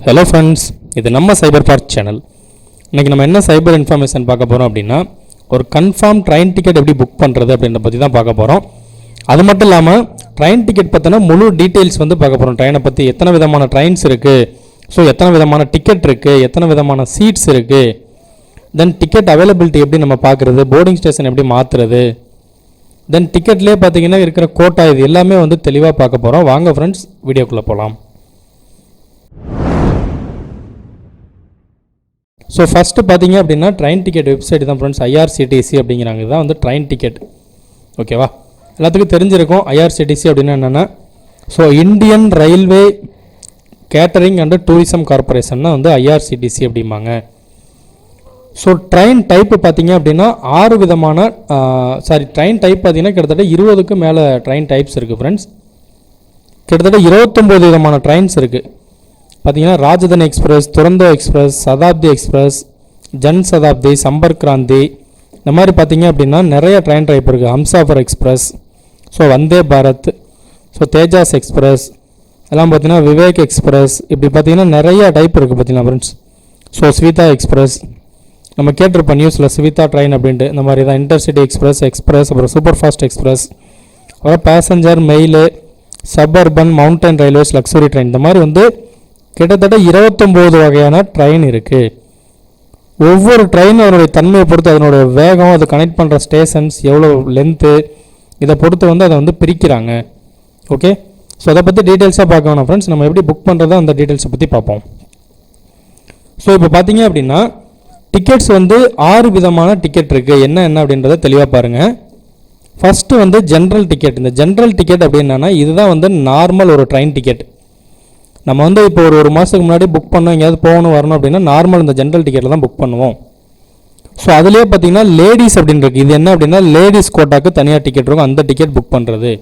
Hello friends, இது நம்ம cyberpark channel. இன்றைக்கி நம்ம என்ன சைபர் இன்ஃபர்மேஷன் பார்க்க போகிறோம் அப்படின்னா, ஒரு கன்ஃபார்ம் ட்ரெயின் டிக்கெட் எப்படி புக் பண்ணுறது அப்படின்ற பற்றி தான் பார்க்க போகிறோம். அது மட்டும் இல்லாமல் ட்ரெயின் டிக்கெட் பற்றின முழு டீட்டெயில்ஸ் வந்து பார்க்க போகிறோம். ட்ரெயினை பற்றி எத்தனை விதமான ட்ரெயின்ஸ் இருக்குது, ஸோ எத்தனை விதமான டிக்கெட் இருக்குது, எத்தனை விதமான சீட்ஸ் இருக்குது, தென் டிக்கெட் அவைலபிலிட்டி எப்படி நம்ம பார்க்குறது, போர்டிங் ஸ்டேஷன் எப்படி மாற்றுறது, தென் டிக்கெட்லேயே பார்த்தீங்கன்னா இருக்கிற கோட்டா, இது எல்லாமே வந்து தெளிவாக பார்க்க போகிறோம். வாங்க ஃப்ரெண்ட்ஸ், வீடியோக்குள்ளே போகலாம். ஸோ ஃபஸ்ட்டு பார்த்தீங்க அப்படின்னா ட்ரெயின் டிக்கெட் வெப்சைட் தான் ஃப்ரெண்ட்ஸ், IRCTC அப்படிங்கிறாங்க. இதுதான் வந்து ட்ரெயின் டிக்கெட். ஓகேவா, எல்லாத்துக்கும் தெரிஞ்சிருக்கும் IRCTC அப்படின்னா என்னென்னா, so Indian railway catering and tourism corporation தான் வந்து IRCTC அப்படிம்பாங்க. ஸோ ட்ரெயின் டைப்பு பார்த்தீங்க அப்படின்னா 6 விதமான ட்ரெயின் டைப் பார்த்தீங்கன்னா கிட்டத்தட்ட 20க்கும் மேலே ட்ரெயின் டைப்ஸ் இருக்குது ஃப்ரெண்ட்ஸ். கிட்டத்தட்ட 29 விதமான ட்ரெயின்ஸ் இருக்குது. பார்த்தீங்கன்னா Rajdhani express, Duronto express, Shatabdi express, Jan Shatabdi, Sampark Kranti, இந்த மாதிரி பார்த்தீங்க அப்படின்னா நிறைய ட்ரெயின் டைப் இருக்குது. Humsafar express, so Vande Bharat, so Tejas express, எல்லாம் பார்த்தீங்கன்னா விவேக் எக்ஸ்பிரஸ், இப்படி பார்த்தீங்கன்னா நிறைய டைப் இருக்குது பார்த்தீங்கன்னா ஃப்ரெண்ட்ஸ். ஸோ ஸ்வீதா எக்ஸ்பிரஸ், நம்ம கேட்டிருப்போம் நியூஸில் ஸ்வீதா ட்ரெயின் அப்படின்ட்டு. இந்த மாதிரி தான் இன்டர்சிட்டி எக்ஸ்பிரஸ், அப்புறம் சூப்பர் ஃபாஸ்ட் எக்ஸ்பிரஸ், அப்புறம் passenger, mail, suburban, mountain railways, luxury train, இந்த மாதிரி வந்து கிட்டத்தட்ட 29 வகையான ட்ரெயின் இருக்குது. ஒவ்வொரு ட்ரெயின் அதனுடைய தன்மையை பொறுத்து, அதனோட வேகம், அது கனெக்ட் பண்ணுற ஸ்டேஷன்ஸ், எவ்வளோ லென்த்து, இதை பொறுத்து வந்து அதை வந்து பிரிக்கிறாங்க. ஓகே, ஸோ அதை பற்றி டீட்டெயில்ஸாக பார்க்க வேணாம் ஃப்ரெண்ட்ஸ். நம்ம எப்படி புக் பண்ணுறதோ அந்த டீட்டெயில்ஸை பற்றி பார்ப்போம். ஸோ இப்போ பார்த்தீங்க அப்படின்னா டிக்கெட்ஸ் வந்து 6 விதமான டிக்கெட் இருக்குது. என்ன அப்படின்றத தெளிவாக பாருங்கள். ஃபஸ்ட்டு வந்து ஜென்ரல் டிக்கெட். இந்த ஜென்ரல் டிக்கெட் அப்படின்னா இதுதான் வந்து நார்மல் ஒரு ட்ரெயின் டிக்கெட். நம்ம வந்து இப்போ ஒரு மாதத்துக்கு முன்னாடி புக் பண்ணோம், எங்கேயாவது போகணும் வரணும் அப்படின்னா நார்மல் இந்த ஜென்ரல் டிக்கெட்டில் தான் புக் பண்ணுவோம். ஸோ அதுலேயே பார்த்தீங்கன்னா லேடிஸ் அப்படின்னு இருக்குது. இது என்ன அப்படின்னா லேடிஸ் கோட்டாக்கு தனியாக டிக்கெட் இருக்கும், அந்த டிக்கெட் புக் பண்ணுறது.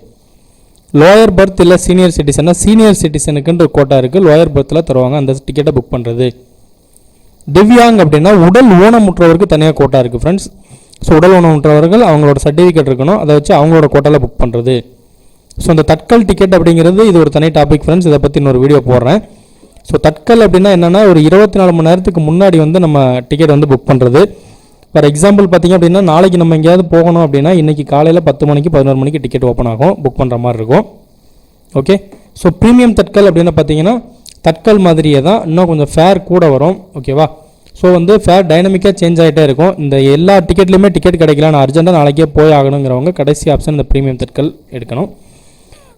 லோயர் பர்த் இல்லை சீனியர் சிட்டிசன்னா சீனியர் சிட்டிசனுக்குன்ற கோட்டா இருக்குது, லோயர் பர்த்தில் தருவாங்க, அந்த டிக்கெட்டை புக் பண்ணுறது. திவ்யாங் அப்படின்னா உடல் ஊனமுற்றவருக்கு தனியாக கோட்டா இருக்குது ஃப்ரெண்ட்ஸ். ஸோ உடல் ஊனமுற்றவர்கள் அவங்களோட சர்டிஃபிகேட் இருக்கணும், அதை வச்சு அவங்களோட கோட்டாவில் புக் பண்ணுறது. ஸோ இந்த தட்கல் டிக்கெட் அப்படிங்கிறது இது ஒரு தனி டாபிக் ஃப்ரெண்ட்ஸ், இதை பற்றி இன்னொரு வீடியோ போடுறேன். ஸோ தட்கல் அப்படின்னா என்னென்னா, ஒரு 24 மணி நேரத்துக்கு முன்னாடி வந்து நம்ம டிக்கெட் வந்து புக் பண்ணுறது. ஃபார் எக்ஸாம்பிள் பார்த்திங்க அப்படின்னா நாளைக்கு நம்ம எங்கேயாவது போகணும் அப்படின்னா இன்றைக்கி காலையில் 10 மணிக்கு 11 மணிக்கு டிக்கெட் ஓப்பன் ஆகும், புக் பண்ணுற மாதிரி இருக்கும். ஓகே, ஸோ ப்ரீமியம் தட்கல் அப்படின்னு பார்த்தீங்கன்னா தட்கல் மாதிரியே தான், இன்னும் கொஞ்சம் ஃபேர் கூட வரும். ஓகேவா, ஸோ வந்து ஃபேர் டைனமிக்காக சேஞ்ச் ஆகிட்டே இருக்கும். இந்த எல்லா டிக்கெட்லையுமே டிக்கெட் கிடைக்கல, நான் அர்ஜென்ட்டாக நாளைக்கே போய் ஆகணுங்கிறவங்க கடைசி ஆப்ஷன் இந்த ப்ரீமியம் தட்கல் எடுக்கணும்.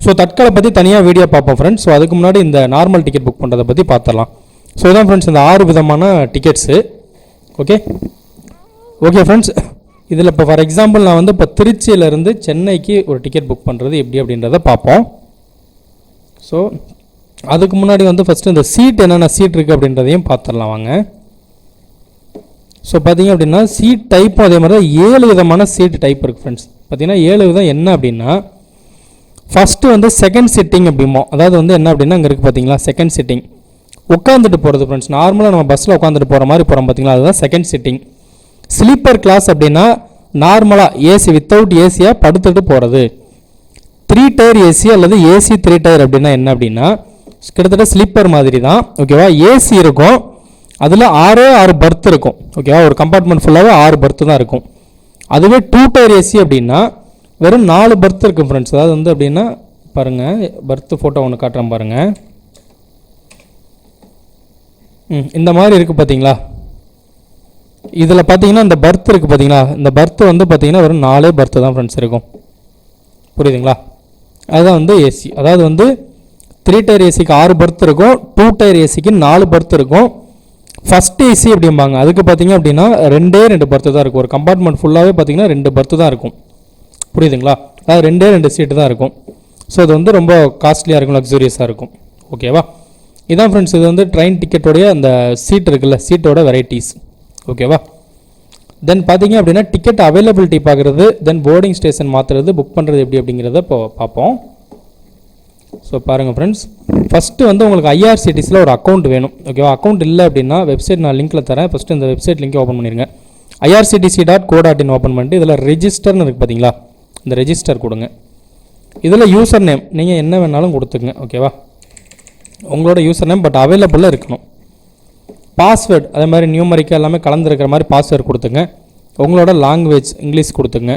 ஸோ தட்கலை பற்றி தனியாக வீடியோ பார்ப்போம் ஃப்ரெண்ட்ஸ். ஸோ அதுக்கு முன்னாடி இந்த நார்மல் டிக்கெட் புக் பண்ணுறதை பற்றி பார்த்துடலாம். ஸோ இதான் ஃப்ரெண்ட்ஸ் இந்த 6 விதமான டிக்கெட்ஸு. ஓகே ஃப்ரெண்ட்ஸ், இதில் இப்போ ஃபார் எக்ஸாம்பிள் நான் வந்து இப்போ திருச்சியிலேருந்து சென்னைக்கு ஒரு டிக்கெட் புக் பண்ணுறது எப்படி அப்படின்றத பார்ப்போம். ஸோ அதுக்கு முன்னாடி வந்து ஃபஸ்ட்டு இந்த சீட் என்னென்ன சீட் இருக்குது அப்படின்றதையும் பார்த்துடலாம் வாங்க. ஸோ பார்த்தீங்க அப்படின்னா சீட் டைப்பும் அதே மாதிரி தான் 7 விதமான சீட் டைப் இருக்குது ஃப்ரெண்ட்ஸ். பார்த்தீங்கன்னா 7 விதம் என்ன அப்படின்னா, ஃபஸ்ட்டு வந்து செகண்ட் சிட்டிங் அப்படிமோ, அதாவது வந்து என்ன அப்படின்னா அங்கே இருக்குது பார்த்தீங்களா செகண்ட் சிட்டிங், உட்காந்துட்டு போகிறது ஃப்ரெண்ட்ஸ். நார்மலாக நம்ம பஸ்ஸில் உட்காந்துட்டு போகிற மாதிரி போகிறோம் பார்த்தீங்களா, அதுதான் செகண்ட் சிட்டிங். ஸ்லீப்பர் கிளாஸ் அப்படின்னா நார்மலாக ஏசி வித்தவுட் ஏசியாக படுத்துட்டு போகிறது. 3 டயர் ஏசி அல்லது ஏசி 3 டயர் அப்படின்னா என்ன அப்படின்னா கிட்டத்தட்ட ஸ்லீப்பர் மாதிரி தான். ஓகேவா, ஏசி இருக்கும், அதில் 6 பர்த் இருக்கும். ஓகேவா, ஒரு கம்பார்ட்மெண்ட் ஃபுல்லாகவே 6 பர்த்து தான் இருக்கும். அதுவே 2 டயர் ஏசி அப்படின்னா வெறும் 4 பர்த் இருக்குது ஃப்ரெண்ட்ஸ். அதாவது வந்து அப்படின்னா பாருங்கள், பர்த்து ஃபோட்டோ ஒன்று காட்டுறேன் பாருங்கள். இந்த மாதிரி இருக்குது பார்த்தீங்களா. இதில் பார்த்தீங்கன்னா இந்த பர்த் இருக்குது பார்த்தீங்களா, இந்த பர்த்து வந்து பார்த்தீங்கன்னா வெறும் 4 பர்த்து தான் ஃப்ரெண்ட்ஸ் இருக்கும். புரியுதுங்களா, அதுதான் வந்து ஏசி. அதாவது வந்து 3 டயர் ஏசிக்கு 6 பர்த் இருக்கும், 2 டயர் ஏசிக்கு 4 பர்த் இருக்கும். ஃபஸ்ட் ஏசி அப்படிம்பாங்க, அதுக்கு பார்த்தீங்க அப்படின்னா 2 பர்த்து தான் இருக்கும். ஒரு கம்பார்ட்மெண்ட் ஃபுல்லாகவே பார்த்தீங்கன்னா 2 பர்த்து தான் இருக்கும். புரியுதுங்களா, அதாவது 2 சீட்டு தான் இருக்கும். ஸோ இது வந்து ரொம்ப காஸ்ட்லியாக இருக்கும், லக்ஸூரியஸாக இருக்கும். ஓகேவா, இதான் ஃப்ரெண்ட்ஸ் இது வந்து ட்ரெயின் டிக்கெட்டோடைய அந்த சீட் இருக்குல்ல, சீட்டோட வெரைட்டிஸ். ஓகேவா, தென் பார்த்தீங்க அப்படின்னா டிக்கெட் அவைலபிலிட்டி பார்க்குறது, தென் போர்டிங் ஸ்டேஷன் மாற்றுறது, புக் பண்ணுறது எப்படி அப்படிங்கிறத இப்போ பார்ப்போம். ஸோ பாருங்கள் ஃப்ரெண்ட்ஸ், ஃபஸ்ட்டு வந்து உங்களுக்கு IRCTCயில் ஒரு அக்கௌண்ட் வேணும். ஓகேவா, அக்கௌண்ட் இல்லை அப்படின்னா வெப்சைட் நான் லிங்க்கில் தரேன், ஃபஸ்ட்டு இந்த வெப்சைட் லிங்க்கை ஓப்பன் பண்ணிடுங்க. IRCTC.co.in ஓப்பன் பண்ணிட்டு இதில் ரெஜிஸ்டர்னு இருக்குது பார்த்தீங்களா, இந்த ரெஜிஸ்டர் கொடுங்க. இதில் யூசர் நேம் நீங்கள் என்ன வேணாலும் கொடுத்துங்க. ஓகேவா, உங்களோட யூசர் நேம் பட் அவைலபிளாக இருக்கணும். பாஸ்வேர்டு அதே மாதிரி நியூமரிக்கா எல்லாமே கலந்துருக்கிற மாதிரி பாஸ்வேர்டு கொடுத்துங்க. உங்களோட லாங்குவேஜ் இங்கிலீஷ் கொடுத்துங்க.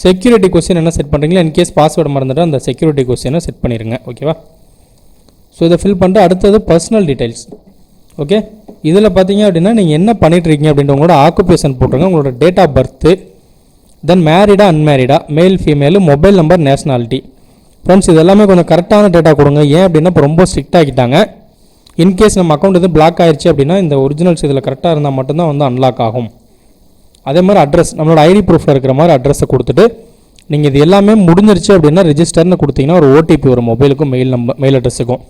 செக்யூரிட்டி கொஸ்டின் என்ன செட் பண்ணுறீங்களா, இன்கேஸ் பாஸ்வேர்டு மறந்துட்டு அந்த செக்யூரிட்டி கொஸ்டினை செட் பண்ணிடுங்க. ஓகேவா? ஸோ இதை ஃபில் பண்ணிட்டு அடுத்தது பர்சனல் டீட்டெயில்ஸ். ஓகே, இதில் பார்த்தீங்க அப்படின்னா நீங்கள் என்ன பண்ணிட்டுருக்கீங்க அப்படின்ட்டு உங்களோட ஆக்குபேஷன் போட்டுருங்க, உங்களோட டேட் ஆஃப் பர்த்து, தென் மேரிடா அன்மேரிடா, மேல் female, mobile number, nationality. Friends இது எல்லாமே கொஞ்சம் கரெக்டான டேட்டா கொடுங்க. ஏன் அப்படின்னா இப்போ ரொம்ப ஸ்ட்ரிக்ட் ஆகிட்டாங்க. இன்கேஸ் நம்ம அக்கௌண்ட் எதுவும் பிளாக் ஆயிடுச்சு அப்படின்னா இந்த ஒரிஜினல்ஸ் இதில் கரெக்டாக இருந்தால் மட்டும்தான் வந்து அன்லாக் ஆகும். அதே மாதிரி அட்ரஸ், நம்மளோட ஐடி ப்ரூஃபில் இருக்கிற மாதிரி அட்ரஸை கொடுத்துட்டு நீங்கள் இது எல்லாமே முடிஞ்சிருச்சு அப்படின்னா ரிஜிஸ்டர்னு கொடுத்தீங்கன்னா ஒரு ஓடிபி வரும் மொபைலுக்கும் மெயில் அட்ரஸுக்கும்.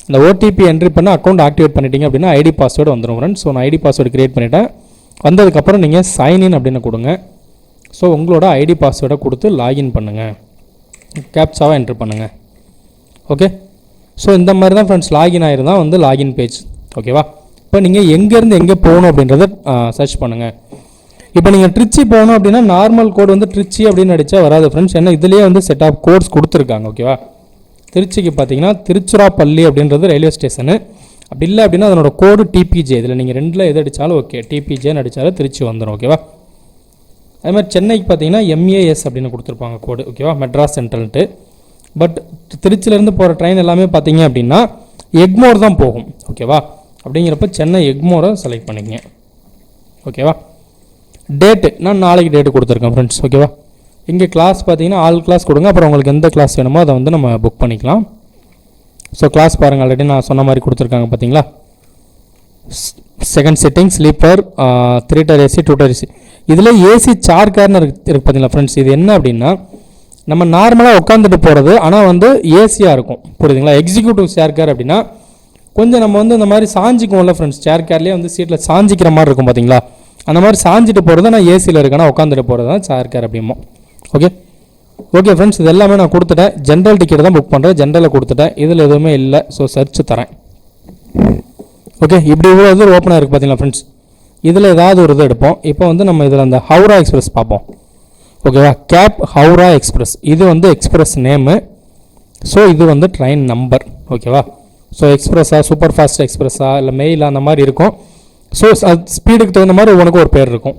இந்த ஓடிபி என்ட்ரி பண்ண அக்கௌண்ட் ஆக்டிவேட் பண்ணிட்டீங்க அப்படின்னா ஐடி பாஸ்வேர்டு வந்துடும் ஃப்ரெண்ட்ஸ். ஸோ நான் ஐடி பாஸ்வேர்டு கிரியேட் பண்ணிவிட்டேன். வந்ததுக்கப்புறம் நீங்கள் சைன்இன் அப்படின்னு கொடுங்க. ஸோ உங்களோட ஐடி பாஸ்வேர்டை கொடுத்து லாகின் பண்ணுங்கள், கேப்சாவை என்ட்ரு பண்ணுங்கள். ஓகே, ஸோ இந்த மாதிரி தான் ஃப்ரெண்ட்ஸ் லாகின் ஆயிருந்தால் வந்து லாகின் பேஜ். ஓகேவா? இப்போ நீங்கள் எங்கேருந்து எங்கே போகணும் அப்படின்றத சர்ச் பண்ணுங்கள். இப்போ நீங்கள் ட்ரிச்சி போகணும் அப்படின்னா நார்மல் கோடு வந்து ட்ரிச்சி அப்படின்னு அடித்தா வராது ஃப்ரெண்ட்ஸ். ஏன்னா இதுலேயே வந்து செட் ஆஃப் கோட்ஸ் கொடுத்துருக்காங்க. ஓகேவா? திருச்சிக்கு பார்த்தீங்கன்னா திருச்சிராப்பள்ளி அப்படின்றது ரயில்வே ஸ்டேஷனு. அப்படி இல்லை அப்படின்னா அதனோட கோடு டிபிஜே. இதில் நீங்கள் ரெண்டில் எது அடித்தாலும் ஓகே, டிபிஜேன்னு அடித்தாலும் திருச்சி வந்துடும். ஓகேவா? அதே மாதிரி சென்னைக்கு பார்த்தீங்கன்னா எம்ஏஎஸ் அப்படின்னு கொடுத்துருப்பாங்க கோடு. ஓகேவா? மெட்ராஸ் சென்ட்ரல்ட்டு. பட் திருச்சியிலேருந்து போகிற ட்ரெயின் எல்லாமே பார்த்தீங்க அப்படின்னா எக்மோர் தான் போகும். ஓகேவா? அப்படிங்கிறப்ப சென்னை எக்மோரை செலக்ட் பண்ணிக்கங்க. ஓகேவா? டேட்டு நான் நாளைக்கு டேட்டு கொடுத்துருக்கேன் ஃப்ரெண்ட்ஸ். ஓகேவா? இங்கே கிளாஸ் பார்த்தீங்கன்னா ஆல் கிளாஸ் கொடுங்க. அப்புறம் உங்களுக்கு எந்த கிளாஸ் வேணுமோ அதை வந்து நம்ம புக் பண்ணிக்கலாம். ஸோ கிளாஸ் பாருங்கள், ஆல்ரெடி நான் சொன்ன மாதிரி கொடுத்துருக்காங்க பார்த்தீங்களா. Second sitting, sleeper, 3 tier AC, 2 tier AC. இதில் ஏசி சார் கார்னு இருக்குது பார்த்தீங்களா ஃப்ரெண்ட்ஸ். இது என்ன அப்படின்னா நம்ம நார்மலாக உட்காந்துட்டு போகிறது, ஆனால் வந்து ஏசியாக இருக்கும். புரியுதுங்களா? எக்ஸிக்யூட்டிவ் சேர் கார் அப்படின்னா கொஞ்சம் நம்ம வந்து இந்த மாதிரி சாஞ்சிக்குவோம்ல ஃப்ரெண்ட்ஸ். சேர் கார்லேயே வந்து சீட்டில் சாஞ்சிக்கிற மாதிரி இருக்கும் பார்த்தீங்களா. அந்த மாதிரி சாஞ்சிட்டு போகிறது நான் ஏசியில் இருக்கேன்னா உட்காந்துட்டு போகிறது தான் சேர் கார் அப்படிமோ. ஓகே ஓகே ஃப்ரெண்ட்ஸ், இது எல்லாமே நான் கொடுத்துட்டேன். ஜென்ரல் டிக்கெட் தான் புக் பண்ணுறேன், ஜென்ரலில் கொடுத்துட்டேன். இதில் எதுவுமே இல்லை. ஸோ சர்ச் தரேன். ஓகே, இப்படி இவ்வளோ இது ஓப்பனாக இருக்குது பார்த்தீங்களா ஃப்ரெண்ட்ஸ். இதில் ஏதாவது ஒரு இது எடுப்போம். இப்போ வந்து நம்ம இதில் அந்த ஹவுரா எக்ஸ்பிரஸ் பார்ப்போம். ஓகேவா? கேப் ஹவுரா எக்ஸ்பிரஸ், இது வந்து எக்ஸ்பிரஸ் நேமு. ஸோ இது வந்து ட்ரெயின் நம்பர். ஓகேவா? ஸோ எக்ஸ்பிரஸா, சூப்பர் ஃபாஸ்ட் எக்ஸ்பிரஸா, இல்லை மெயில் அந்த மாதிரி இருக்கும். ஸோ ஸ்பீடுக்கு தகுந்த மாதிரி உனக்கு ஒரு பேர் இருக்கும்.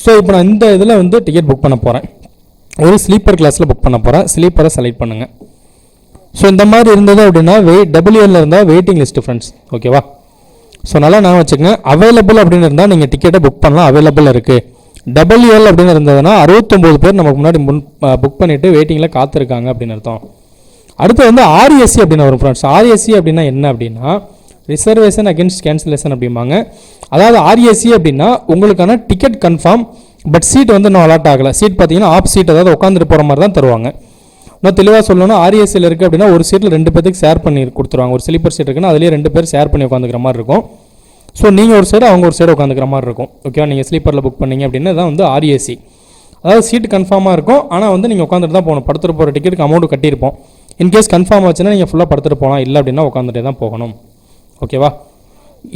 ஸோ இப்போ நான் இந்த இதில் வந்து டிக்கெட் புக் பண்ண போகிறேன். ஒரு ஸ்லீப்பர் கிளாஸில் புக் பண்ண போகிறேன். ஸ்லீப்பரை செலக்ட் பண்ணுங்கள். ஸோ இந்த மாதிரி இருந்தது அப்படின்னா டபிள்யூஎல்ல இருந்தால் வெயிட்டிங் லிஸ்ட்டு ஃப்ரெண்ட்ஸ். ஓகேவா? ஸோ நல்லா நான் வச்சுக்கங்க. அவைலபிள் அப்படின்னு இருந்தால் நீங்கள் டிக்கெட்டை புக் பண்ணலாம். அவைலபிள் இருக்குது. டபிள்யூஎல் அப்படின்னு இருந்ததுன்னா 69 பேர் நமக்கு முன்னாடி புக் பண்ணிவிட்டு வெயிட்டிங்கில் காத்திருக்காங்க அப்படின்னு அர்த்தம். அடுத்து வந்து ஆர்எஸ்சி அப்படின்னு வரும் ஃப்ரெண்ட்ஸ். ஆர்எஸ்சி அப்படின்னா என்ன அப்படின்னா ரிசர்வேஷன் அகேன்ஸ்ட் கேன்சலேஷன் அப்படிம்பாங்க. அதாவது ஆர்எஸ்சி அப்படின்னா உங்களுக்கான டிக்கெட் கன்ஃபார்ம், பட் சீட் வந்து இன்னும் அலாட் ஆகலை. சீட் பார்த்தீங்கன்னா ஆப் சீட், அதாவது உட்காந்துட்டு போகிற மாதிரி தான் தருவாங்க. இன்னும் தெளிவாக சொல்லணும்னா ஆர்எஸ்சியில் இருக்குது அப்படின்னா ஒரு சீட்டில் 2 பேருக்கு ஷேர் பண்ணி கொடுத்துருவாங்க. ஒரு ஸ்லீப்பர் சீட் இருக்குன்னா அதுலேயே 2 பேர் ஷேர் பண்ணி உட்காந்துக்கிற மாதிரி இருக்கும். ஸோ நீங்கள் ஒரு சைடு அவங்க ஒரு சைடு உட்காந்துக்கிற மாதிரி இருக்கும். ஓகேவா? நீங்கள் ஸ்லீப்பரில் புக் பண்ணீங்க அப்படின்னா தான் வந்து ஆர்எஸ்சி. அதாவது சீட் கன்ஃபார்மாக இருக்கும், ஆனால் வந்து நீங்கள் உட்காந்துட்டு தான் போகணும். படுத்துட்டு போகிற டிக்கெட்டுக்கு அமௌண்ட் கட்டியிருப்போம். இன்கேஸ் கன்ஃபார்ம் ஆச்சுன்னா நீங்கள் ஃபுல்லாக படுத்துட்டு போகலாம், இல்லை அப்படின்னா உட்காந்துட்டே தான் போகணும். ஓகேவா?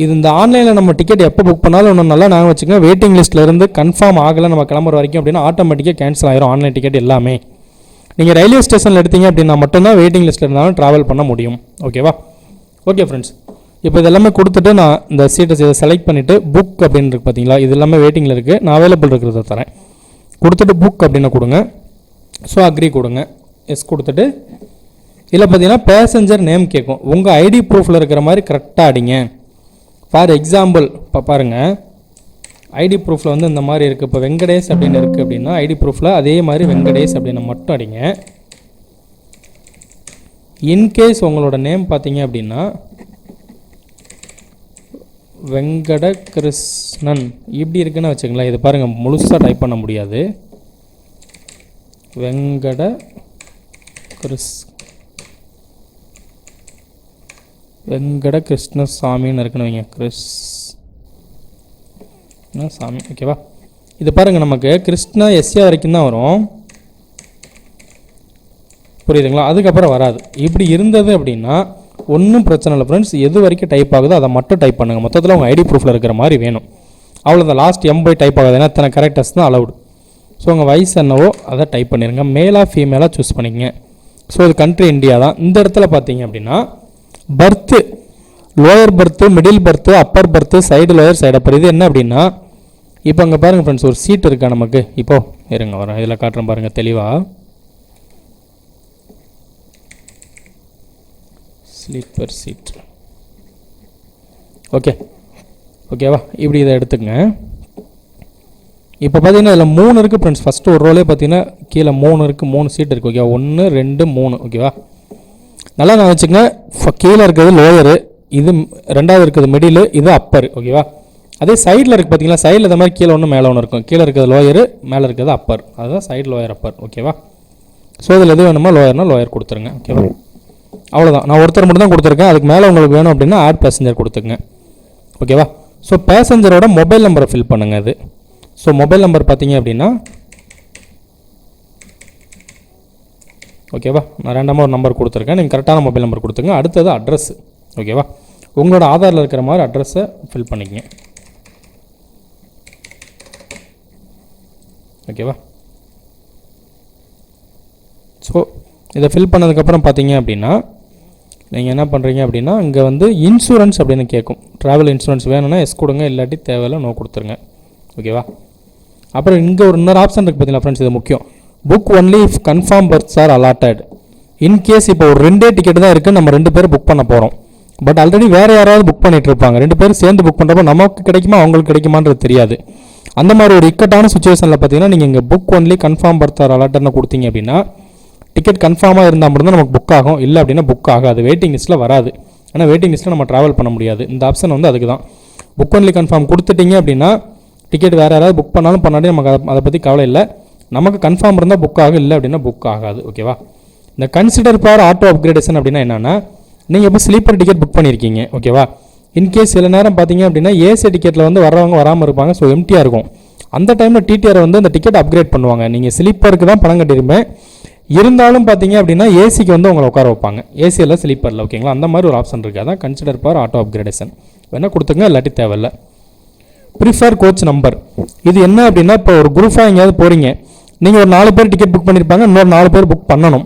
இது இந்த ஆன்லைனில் நம்ம டிக்கெட் எப்போ புக் பண்ணாலும் ஒன்றும் நல்லா நாங்கள் வச்சுக்கோங்க. வெயிட்டிங் லிஸ்ட்லேருந்து கன்ஃபார்ம் ஆகலை நம்ம கிளம்புற வரைக்கும் அப்படின்னா ஆட்டோமேட்டிக்காக கேன்சல் ஆயிரும் ஆன்லைன் டிக்கெட் எல்லாமே. நீங்கள் ரயில்வே ஸ்டேஷனில் எடுத்தீங்க அப்படின்னா மட்டும்தான் வெயிட்டிங் லிஸ்ட்டில் இருந்தாலும் ட்ராவல் பண்ண முடியும். ஓகேவா? ஓகே ஃப்ரெண்ட்ஸ், இப்போ இதெல்லாமே கொடுத்துட்டு நான் இந்த சீட்டை இதை செலக்ட் பண்ணிவிட்டு புக் அப்படின்னு இருக்குது பார்த்தீங்களா. இது எல்லாமே வெயிட்டிங்கில் இருக்குது. நான் அவைலபிள் இருக்கிறத தரேன். கொடுத்துட்டு புக் அப்படின்னு கொடுங்க. ஸோ அக்ரி கொடுங்க. எஸ் கொடுத்துட்டு இதில் பார்த்தீங்கன்னா பேசஞ்சர் நேம் கேட்கும். உங்கள் ஐடி ப்ரூஃபில் இருக்கிற மாதிரி கரெக்டாக அடிங்க. ஃபார் எக்ஸாம்பிள் இப்போ பாருங்கள், ஐடி ப்ரூஃபில் வந்து இந்த மாதிரி இருக்குது. இப்போ வெங்கடேஷ் அப்படின்னு இருக்குது அப்படின்னா ஐடி ப்ரூஃபில் அதே மாதிரி வெங்கடேஷ் அப்படின்னு மட்டும் அடிங்க. இன்கேஸ் உங்களோட நேம் பார்த்தீங்க அப்படின்னா வெங்கட கிருஷ்ணன் இப்படி இருக்குன்னு வச்சுங்களேன். இது பாருங்கள், முழுசாக டைப் பண்ண முடியாது. வெங்கட கிருஷ்ணசாமின்னு இருக்குன்னு வைங்க. கிருஷ்ணசாமி. ஓகேவா? இது பாருங்கள், நமக்கு கிருஷ்ணா எஸ்ஏ வரைக்கும் தான் வரும். புரியுதுங்களா? அதுக்கப்புறம் வராது. இப்படி இருந்தது அப்படின்னா ஒன்றும் பிரச்சனை இல்லை ஃப்ரெண்ட்ஸ். எது வரைக்கும் டைப் ஆகுதோ அதை மட்டும் டைப் பண்ணுங்கள். மொத்தத்தில் உங்கள் ஐடி ப்ரூஃபில் இருக்கிற மாதிரி வேணும். அவ்வளோதான். லாஸ்ட் போய் டைப் ஆகுது. ஏன்னா இத்தனை கேரக்டர்ஸ் தான் அலவுடு. ஸோ உங்கள் வயசு என்னவோ அதை டைப் பண்ணிடுங்க. மேலாக ஃபீமேலாக சூஸ் பண்ணிக்கங்க. ஸோ இது கண்ட்ரி இந்தியா தான். இந்த இடத்துல பார்த்தீங்க அப்படின்னா பர்த்து லோயர் பர்த்து, மிடில் பர்த்து, அப்பர் பர்த்து, சைடு லோயர், சைடு அப்பர். இது என்ன அப்படின்னா இப்போ அங்கே பாருங்கள் ஃப்ரெண்ட்ஸ், ஒரு சீட் இருக்கா நமக்கு. இப்போது இருங்க வரேன், இதில் காட்டுறேன் பாருங்கள் தெளிவாக. Sleeper seat. ஓகேவா, இப்படி இதை எடுத்துக்கங்க. இப்போ பார்த்தீங்கன்னா இதில் 3 இருக்குது ஃப்ரெண்ட்ஸ். ஃபஸ்ட்டு ஒரு ரோலே பார்த்தீங்கன்னா கீழே 3 இருக்குது, 3 சீட் இருக்குது. ஓகேவா, 1 2 3. ஓகேவா, நல்லா நான் வச்சுக்கங்க. கீழே இருக்கிறது லோயரு, இது ரெண்டாவது இருக்கிறது மிடில், இது அப்பர். ஓகேவா, அதே சைடில் இருக்குது பார்த்தீங்களா, சைடில் இந்த மாதிரி கீழே ஒன்று மேலே ஒன்று இருக்கும். கீழே இருக்கிறது லோயரு, மேலே இருக்கிறது அப்பர். அதுதான் சைடு லோயர் அப்பர். ஓகேவா, ஸோ இதில் எது வேணுமோ லோயர்னால் லோயர் கொடுத்துருங்க. ஓகேவா, அவ்வளோதான். நான் ஒருத்தர் மட்டும் தான் கொடுத்துருக்கேன். அதுக்கு மேலே உங்களுக்கு வேணும் அப்படின்னா ஆட் பேசஞ்சர் கொடுத்துங்க. ஓகேவா, ஸோ பேசஞ்சரோட மொபைல் நம்பரை ஃபில் பண்ணுங்கள். இது ஸோ மொபைல் நம்பர் பார்த்தீங்க அப்படின்னா ஓகேவா, நான் ரேண்டமாக ஒரு நம்பர் கொடுத்துருக்கேன். நீங்கள் கரெக்டான மொபைல் நம்பர் கொடுத்துங்க. அடுத்தது அட்ரஸ். ஓகேவா, உங்களோட ஆதாரில் இருக்கிற மாதிரி அட்ரஸை ஃபில் பண்ணிக்கங்க. ஓகேவா, ஸோ இதை ஃபில் பண்ணதுக்கப்புறம் பார்த்தீங்க அப்படின்னா நீங்கள் என்ன பண்ணுறீங்க அப்படின்னா இங்கே வந்து இன்சூரன்ஸ் அப்படின்னு கேட்கும். ட்ராவல் இன்சூரன்ஸ் வேணும்னா எஸ் கொடுங்க, இல்லாட்டி தேவையில்லை நோ கொடுத்துருங்க. ஓகேவா, அப்புறம் இங்கே இன்னொரு ஆப்ஷன் இருக்குது பார்த்தீங்களா ஃப்ரெண்ட்ஸ், இது முக்கியம். Book only if confirm births R allotted. In case இப்போ ஒரு 2 டிக்கெட் தான் இருக்குது, நம்ம 2 பேர் புக் பண்ண போகிறோம். பட் ஆல்ரெடி வேறு யாராவது புக் பண்ணிட்டு இருப்பாங்க. 2 பேரும் சேர்ந்து புக் பண்ணுறப்போ நமக்கு கிடைக்குமா அவங்களுக்கு கிடைக்குமான்றது தெரியாது. அந்த மாதிரி ஒரு இக்கட்டான சுச்சுவேஷனில் பார்த்தீங்கன்னா நீங்கள் இங்கே book only confirm berth or அலாட்டட்னு கொடுத்தீங்க அப்படின்னா டிக்கெட் கன்ஃபார்மாக இருந்தால் மட்டும்தான் நமக்கு புக் ஆகும். இல்லை அப்படின்னா புக் ஆகாது, வெயிட்டிங் லிஸ்ட்டில் வராது. ஆனால் வெயிட்டிங் லிஸ்ட்டில் நம்ம ட்ராவல் பண்ண முடியாது. இந்த ஆப்ஷன் வந்து அதுக்கு தான். புக் ஒன்லி கன்ஃபார்ம் கொடுத்துட்டீங்க அப்படின்னா டிக்கெட் வேறு யாராவது புக் பண்ணாலும் பண்ணாலே நமக்கு அதை பற்றி கவலை இல்லை. நமக்கு கன்ஃபார்ம் இருந்தால் புக் ஆகும், இல்லை அப்படின்னா புக் ஆகாது. ஓகேவா, இந்த கன்சிடர் ஃபார் ஆட்டோ அப்கிரேடேஷன் அப்படின்னா என்னென்னா நீங்கள் இப்போ ஸ்லீப்பர் டிக்கெட் புக் பண்ணியிருக்கீங்க. ஓகேவா, இன்கேஸ் சில நேரம் பார்த்தீங்க அப்படின்னா ஏசி டிக்கெட்டில் வந்து வரவங்க வராமல் இருப்பாங்க. ஸோ எம்டியாக இருக்கும். அந்த டைமில் டிடிஆர் வந்து அந்த டிக்கெட் அப்கிரேட் பண்ணுவாங்க. நீங்கள் ஸ்லீப்பருக்கு தான் பணம் கட்டியிருப்பேன், இருந்தாலும் பார்த்தீங்க அப்படின்னா ஏசிக்கு வந்து உங்களை உட்கார வைப்பாங்க, ஏசியில் ஸ்லீப்பரில். ஓகேங்களா, அந்த மாதிரி ஒரு ஆப்ஷன் இருக்குது. அதான் கன்சிடர் ஃபார் ஆட்டோ அப்கிரேடேஷன். வேணால் கொடுத்துங்க, இல்லாட்டி தேவையில்லை. Prefer coach number. இது என்ன அப்படின்னா இப்போ ஒரு குரூப்பாக எங்கேயாவது போகிறீங்க, நீங்கள் ஒரு 4 பேர் டிக்கெட் புக் பண்ணியிருப்பாங்க, இன்னொரு 4 பேர் புக் பண்ணணும்.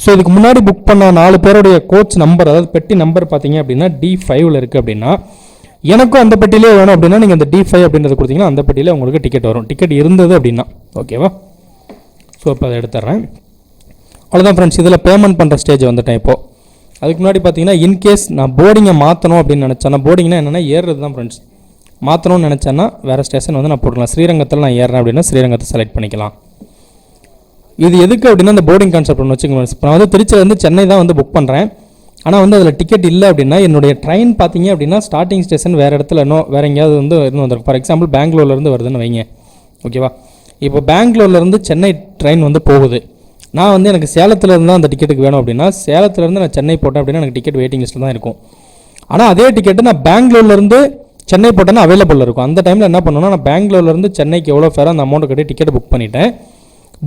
ஸோ இதுக்கு முன்னாடி புக் பண்ண 4 பேருடைய கோச் நம்பர், அதாவது பெட்டி நம்பர் பார்த்தீங்க அப்படின்னா D5ல் இருக்குது அப்படின்னா எனக்கும் அந்த பெட்டியிலே வேணும் அப்படின்னா நீங்கள் அந்த D5 அப்படின்றத கொடுத்தீங்கன்னா அந்த பெட்டியில் உங்களுக்கு டிக்கெட் வரும். டிக்கெட் இருந்தது அப்படின்னா. ஓகேவா, ஸோ இப்போ அதை எடுத்துட்றேன். அவ்வளோதான் ஃப்ரெண்ட்ஸ், இதில் பேமெண்ட் பண்ணுற ஸ்டேஜ் வந்துட்டேன். இப்போது அதுக்கு முன்னாடி பார்த்தீங்கன்னா இன்கேஸ் நான் போர்டிங்கை மாற்றணும் அப்படின்னு நினச்சேன்னா, போர்டிங்னா என்னென்னா ஏறுறது தான் ஃப்ரெண்ட்ஸ். மாற்றணும்னு நினச்சேன்னா வேறு ஸ்டேஷன் வந்து நான் போட்டுக்கலாம். ஸ்ரீரங்கத்தில் நான் ஏறுறேன் அப்படின்னா ஸ்ரீரங்கத்தை செலக்ட் பண்ணிக்கலாம். இது எதுக்கு அப்படின்னா இந்த போர்டிங் கான்செப்ட் ஒன்று வச்சுக்கோங்க. இப்போ நான் வந்து திருச்சியிலேருந்து சென்னை தான் வந்து புக் பண்ணுறேன். ஆனால் வந்து அதில் டிக்கெட் இல்லை அப்படின்னா என்னுடைய ட்ரெயின் பார்த்தீங்க அப்படின்னா ஸ்டார்டிங் ஸ்டேஷன் வேறு இடத்துல இன்னும் வேறு எங்கேயாவது வந்து இன்னும் வந்துடும். ஃபார் எக்ஸாம்பிள் பெங்களூர்லேருந்து வருதுன்னு வைங்க. ஓகேவா, இப்போ பெங்களூர்லேருந்து சென்னை ட்ரெயின் வந்து போகுது. நான் வந்து எனக்கு சேலத்துலேருந்து தான் அந்த டிக்கெட்டுக்கு வேணும் அப்படின்னா சேலத்துலேருந்து நான் சென்னை போட்டேன் அப்படின்னா எனக்கு டிக்கெட் வெயிட்டிங் லிஸ்ட்டில் தான் இருக்கும். ஆனால் அதே டிக்கெட்டு நான் பெங்களூர்லேருந்து சென்னை போட்டேன்னா அவைலபிள் இருக்கும். அந்த டைமில் என்ன பண்ணணும்னா நான் பெங்களூர்லேருந்து சென்னைக்கு எவ்வளோ ஃபேரோ அந்த அமௌண்ட்டை கட்டி டிக்கெட் புக் பண்ணிவிட்டேன்.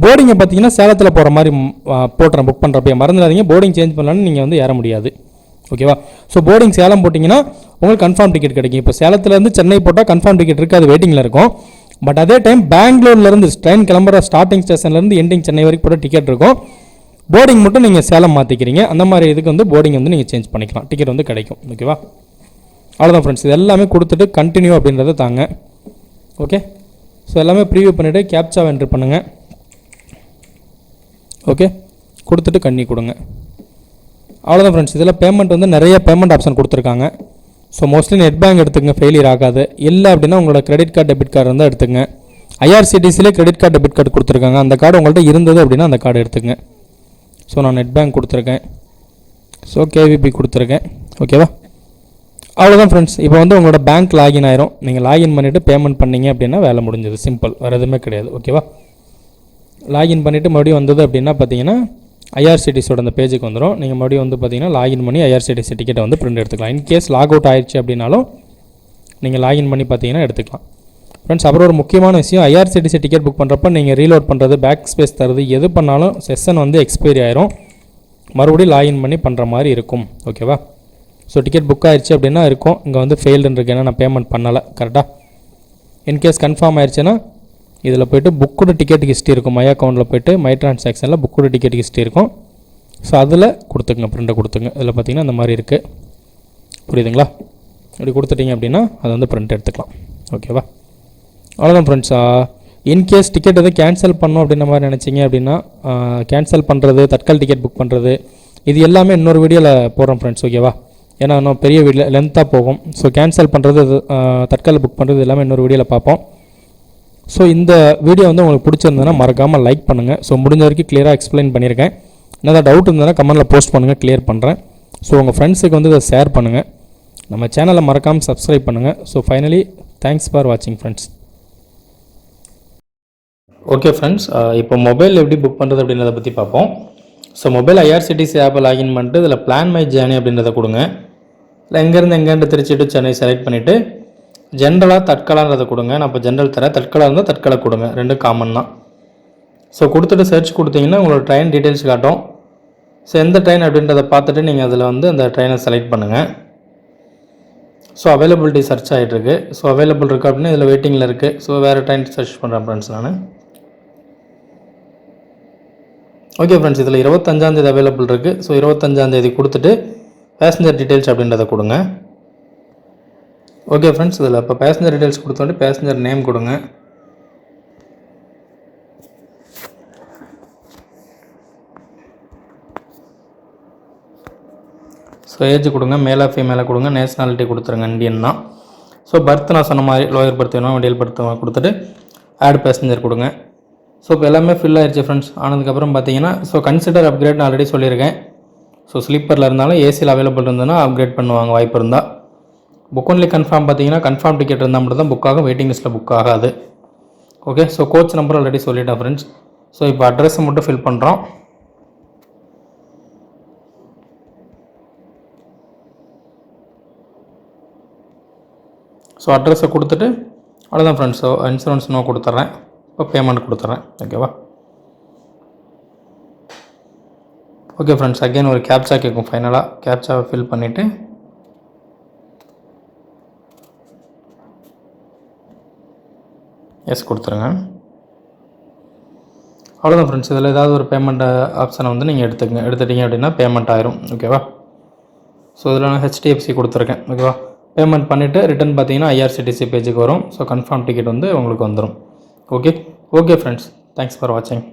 போர்டிங்கை பார்த்தீங்கன்னா சேலத்தில் போகிற மாதிரி போட்டுறேன் புக் பண்ணுறப்ப. மறந்துடாதீங்க, போர்டிங் சேஞ்ச் பண்ணலான்னு நீங்கள் வந்து ஏற முடியாது. ஓகேவா, ஸோ போர்டிங் சேலம் போட்டிங்கன்னா உங்களுக்கு கன்ஃபார்ம் டிக்கெட் கிடைக்கும். இப்போ சேலத்துலேருந்து சென்னை போட்டால் கன்ஃபார்ம் டிக்கெட் இருக்குது, அது வெயிட்டிங்கில் இருக்கும். பட் அதே டைம் பெங்களூர்லேருந்து ட்ரெயின் கிளம்புற ஸ்டார்டிங் ஸ்டேஷன்லேருந்து எண்டிங் சென்னை வரைக்கும் போட டிக்கெட் இருக்கும். போர்டிங் மட்டும் நீங்கள் சேலம் மாற்றிக்கிறீங்க. அந்த மாதிரி இதுக்கு வந்து போர்டிங் வந்து நீங்கள் சேஞ்ச் பண்ணிக்கலாம், டிக்கெட் வந்து கிடைக்கும். ஓகேவா, அவ்வளோதான் ஃப்ரெண்ட்ஸ். இது எல்லாமே கொடுத்துட்டு கண்டினியூ அப்படின்றத தாங்க. ஓகே, ஸோ எல்லாமே ப்ரீவியூ பண்ணிவிட்டு கேப்சாவை என்ட்ரு பண்ணுங்கள். ஓகே, கொடுத்துட்டு கண்ணி கொடுங்க. அவ்வளோதான் ஃப்ரெண்ட்ஸ். இதில் பேமெண்ட் வந்து நிறைய பேமெண்ட் ஆப்ஷன் கொடுத்துருக்காங்க. ஸோ மோஸ்ட்லி நெட் பேங்க் எடுத்துங்க, ஃபெயிலியர் ஆகாது. இல்லை அப்படின்னா உங்களோட கிரெடிட் கார்டு டெபிட் கார்டு இருந்தால் எடுத்துங்க. ஐஆர்சிடிசிலே கிரெடிட் கார்டு டெபிட் கார்டு கொடுத்துருக்காங்க. அந்த கார்டு உங்கள்கிட்ட இருந்தது அப்படின்னா அந்த கார்டு எடுத்துங்க. ஸோ நான் நெட் பேங்க் கொடுத்துருக்கேன். ஸோ கேவிபி கொடுத்துருக்கேன். ஓகேவா, அவ்வளோதான் ஃப்ரெண்ட்ஸ். இப்போ வந்து உங்களோட பேங்க் லாகின் ஆயிரும். நீங்கள் லாகின் பண்ணிவிட்டு பேமெண்ட் பண்ணிங்க அப்படின்னா வேலை முடிஞ்சது. சிம்பிள், வேறு எதுவுமே கிடையாது. ஓகேவா, லாகின் பண்ணிவிட்டு மறுபடியும் வந்தது அப்படின்னா பார்த்தீங்கன்னா ஐஆர்சிடிசியோட அந்த பேஜுக்கு வந்துடும். நீங்கள் மறுபடியும் வந்து பார்த்தீங்கன்னா லாகின் பண்ணி ஐஆர்சிடிசி டிக்கெட்டை வந்து பிரிண்ட் எடுத்துக்கலாம். இன்கேஸ் லாக் அவுட் ஆயிடுச்சு அப்படின்னாலும் நீங்கள் லாகின் பண்ணி பார்த்தீங்கன்னா எடுத்துக்கலாம். ஃப்ரெண்ட்ஸ், அப்புறம் ஒரு முக்கியமான விஷயம், ஐஆர்சிடிசி டிக்கெட் புக் பண்ணுறப்ப நீங்கள் ரீலோட் பண்ணுறது, பேக் ஸ்பேஸ் தருது, எது பண்ணாலும் செஷன் வந்து எக்ஸ்பைரி ஆயிரும். மறுபடியும் லாகின் பண்ணி பண்ணுற மாதிரி இருக்கும். ஓகேவா, ஸோ டிக்கெட் புக் ஆயிடுச்சு அப்படின்னா இருக்கும். இங்கே வந்து ஃபெயில்டுன்னு இருக்கு, ஏன்னா நான் பேமெண்ட் பண்ணலை கரெக்டாக. இன்கேஸ் கன்ஃபார்ம் ஆயிடுச்சுன்னா இதில் போய்ட்டு புக்குடு டிக்கெட் ஹிஸ்ட்ரி இருக்கும். மை அக்கௌண்ட்டில் போய்ட்டு மை ட்ரான்சாக்ஷனில் புக்குடு டிக்கெட் ஹிஸ்ட்ரி இருக்கும். ஸோ அதில் கொடுத்துங்க, பிரிண்டை கொடுத்துங்க. இதில் பார்த்தீங்கன்னா இந்த மாதிரி இருக்குது. புரியுதுங்களா? இப்படி கொடுத்துட்டிங்க அப்படின்னா அதை வந்து பிரிண்ட் எடுத்துக்கலாம். ஓகேவா? அவ்வளோதான் ஃப்ரெண்ட்ஸ். இன்கேஸ் டிக்கெட் எதுவும் கேன்சல் பண்ணோம் அப்படின்ற மாதிரி நினச்சிங்க அப்படின்னா கேன்சல் பண்ணுறது, தட்கல் டிக்கெட் புக் பண்ணுறது, இது எல்லாமே இன்னொரு வீடியோவில் போடுறோம் ஃப்ரெண்ட்ஸ். ஓகேவா? ஏன்னா இன்னும் பெரிய வீடியோ லென்த்தாக போகும். ஸோ கேன்சல் பண்ணுறது, தட்கல் புக் பண்ணுறது எல்லாமே இன்னொரு வீடியோவில் பார்ப்போம். ஸோ இந்த வீடியோ வந்து உங்களுக்கு பிடிச்சிருந்ததுன்னா மறக்காமல் லைக் பண்ணுங்கள். ஸோ முடிஞ்ச வரைக்கும் கிளியராக எக்ஸ்பிளைன் பண்ணியிருக்கேன். ஏதாவது டவுட் இருந்ததுன்னா கமெண்ட்டில் போஸ்ட் பண்ணுங்கள், கிளியர் பண்ணுறேன். ஸோ உங்கள் ஃப்ரெண்ட்ஸுக்கு வந்து இதை ஷேர் பண்ணுங்கள். நம்ம சேனலை மறக்காமல் சப்ஸ்கிரைப் பண்ணுங்கள். ஸோ ஃபைனலி தேங்க்ஸ் ஃபார் வாட்சிங் ஃப்ரெண்ட்ஸ். ஓகே ஃப்ரெண்ட்ஸ், இப்போ மொபைல் எப்படி புக் பண்ணுறது அப்படின்றத பற்றி பார்ப்போம். ஸோ மொபைல் ஐஆர்சிடிசி ஆப்பை லாகின் பண்ணிட்டு இதில் பிளான் மை ஜேர்னி அப்படின்றத கொடுங்க. இல்லை எங்கேருந்து எங்கேருந்து திருச்சி டு சென்னை செலக்ட் பண்ணிவிட்டு ஜென்ரலாக தட்கலான்றதை கொடுங்க. நான் இப்போ ஜென்ரல் தரேன். தட்கலாக இருந்தால் தட்கலை கொடுங்க, ரெண்டும் காமன் தான். ஸோ கொடுத்துட்டு சர்ச் கொடுத்தீங்கன்னா உங்களோட ட்ரெயின் டீட்டெயில்ஸ் காட்டும். ஸோ எந்த ட்ரெயின் அப்படின்றத பார்த்துட்டு நீங்கள் அதில் வந்து அந்த ட்ரெயினை செலக்ட் பண்ணுங்கள். ஸோ அவைலபிலிட்டி சர்ச் ஆகிட்டுருக்கு. ஸோ அவைலபிள் இருக்குது அப்படின்னா இதில் வெயிட்டிங்கில் இருக்குது. ஸோ வேறு ட்ரெயின் சர்ச் பண்ணுறேன் ஃப்ரெண்ட்ஸ் நான். ஓகே ஃப்ரெண்ட்ஸ், இதில் 25ஆந்தேதி அவைலபிள் இருக்குது. ஸோ 25ஆந்தேதி கொடுத்துட்டு பேசஞ்சர் டீட்டெயில்ஸ் அப்படின்றத கொடுங்க. ஓகே ஃப்ரெண்ட்ஸ், இதில் இப்போ பேசஞ்சர் டீட்டெயில்ஸ் கொடுத்தோன்னே பேசஞ்சர் நேம் கொடுங்க. ஸோ ஏஜ் கொடுங்க, மேலாக ஃபீமேலாக கொடுங்க. நேஷ்னாலிட்டி கொடுத்துருங்க, இந்தியன் தான். ஸோ பர்த் நான் சொன்ன மாதிரி லோயர் பர்த் வேணும், மிடில் பர்த் கொடுத்துட்டு ஆட் பேசஞ்சர் கொடுங்க. ஸோ இப்போ எல்லாமே ஃபில் ஆயிடுச்சு ஃப்ரெண்ட்ஸ். ஆனதுக்கப்புறம் பார்த்தீங்கன்னா ஸோ கன்சிடர் அப்கிரேட் நான் ஆல்ரெடி சொல்லியிருக்கேன். ஸோ ஸ்லீப்பரில் இருந்தாலும் ஏசியில் அவைலபிள் இருந்ததுன்னா அப்கிரேட் பண்ணுவாங்க வாய்ப்பு இருந்தால். புக் ஒன்லி கன்ஃபார்ம் பார்த்தீங்கன்னா கன்ஃபார்ம் டிக்கெட் இருந்தால் மட்டும் தான் புக் ஆகும், வெயிட்டிங் லிஸ்ட்டில் புக் ஆகாது. Okay, so coach number already சொல்லிட்டேன் ஃப்ரெண்ட்ஸ். ஸோ இப்போ அட்ரஸை மட்டும் ஃபில் பண்ணுறோம். ஸோ அட்ரஸை கொடுத்துட்டு அவ்வளோதான் ஃப்ரெண்ட்ஸ். ஸோ இன்சூரன்ஸ் நோ கொடுத்துட்றேன். இப்போ பேமெண்ட் கொடுத்துட்றேன். ஓகேவா? ஓகே ஃப்ரெண்ட்ஸ், அகெயின் ஒரு கேப்சா கேட்கும். ஃபைனலாக கேப்சாவை ஃபில் பண்ணிவிட்டு எஸ் கொடுத்துருங்க. அவ்வளோதான் ஃப்ரெண்ட்ஸ். இதில் ஏதாவது ஒரு பேமெண்ட் ஆப்ஷனை வந்து நீங்கள் எடுத்துட்டீங்க அப்படின்னா பேமெண்ட் ஆயிரும். ஓகேவா? ஸோ இதில் நான் ஹெச்டிஎஃப்சி கொடுத்துருக்கேன். ஓகேவா? பேமெண்ட் பண்ணிவிட்டு ரிட்டன் பார்த்தீங்கன்னா ஐஆர்சிடிசி பேஜுக்கு வரும். ஸோ கன்ஃபார்ம் டிக்கெட் வந்து உங்களுக்கு வந்துடும். ஓகே ஃப்ரெண்ட்ஸ், தேங்க்ஸ் ஃபார் வாட்சிங்.